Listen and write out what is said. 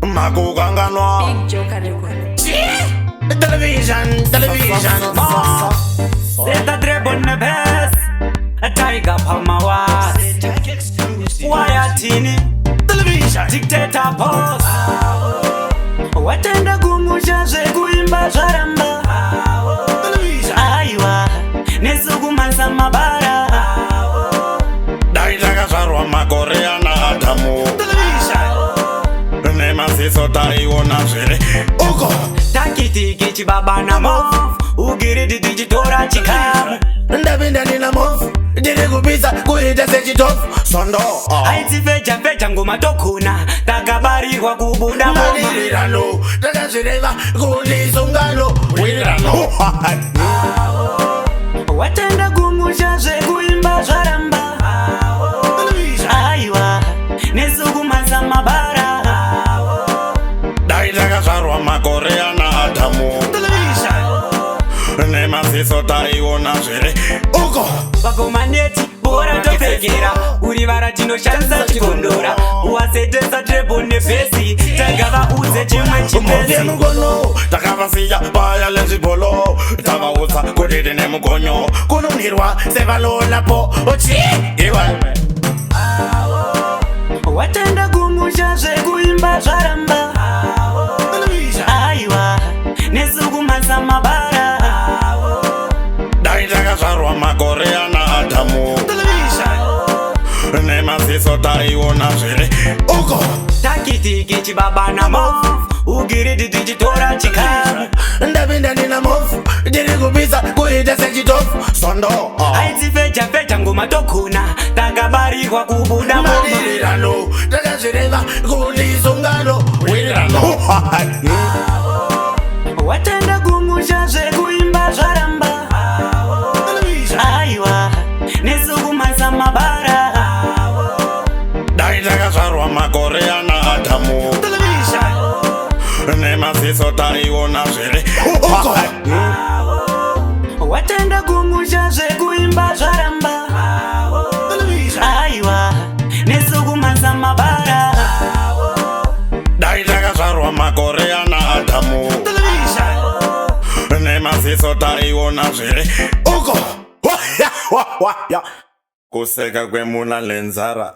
Magu Ganganwa. Big Joker record. Television. Set a trap on the best. A tiger Pamawas. Wayatini. Television. Dictator boss. Watenda kumusha kuimba zaramba. Television. Aiwa. Nesukumanza mabara. Daitaka sarwa makorea na Adamu. Television. Nema siso taiwona zire. Uko. Takitiki chibaba na mofu. Ugiridi digitora chikamu. Ndabinda nina mofu. Jiri kupisa kuhita sechi tofu. Sondo. Haiti fecha ngoma tokuna. Takabari kwa kubuda mama. Wirirano. Takashireva kulisungano. Wirirano. Watenda kumusha kuimba zaramba. Television. Aiwa. Nesukumanza mabara. Daitaka sarwa makorea na Adamu. Television. Nema siso taiwona zire. Uko. Pakomaneti bora topekera. Uri varatino shanza chikondora. Uwasetesa trepo nepesi. Tagava uze chimwe Muvye chipesi. mugono takavasiya paya lezipolo tavausa kutiti nemugonyo kununhirwa sevalolapo ochi iwe Watenda kumusha kuimba zaramba. Television. Aiwa. Nesukumanza mabara. Daitaka sarwa makorea na Adamu. Television. Nema siso taiwona zire. Uko. Takitiki chibaba na mofu. Ugiridi digitora chikamu. Ndabinda nina mofu jiri kupisa kuhita sechi tofu. Sondo. Haiti fecha ngoma tokuna. Takabari kwa kubuda mama. Wirirano. Takashireva kulisungano. Wirirano. Watenda kumusha kuimba zaramba. Television. Aiwa. Nesukumanza mabara. Daitaka sarwa makorea na Adamu. Television. Nema siso taiwona zire. Uko. Watenda kumusha kuimba zaramba. Television. Aiwa. Nesukumanza mabara. Daitaka sarwa makorea na Adamu. Television. Nema siso taiwona zire. Uko. Kuseka kwemuna lenzara.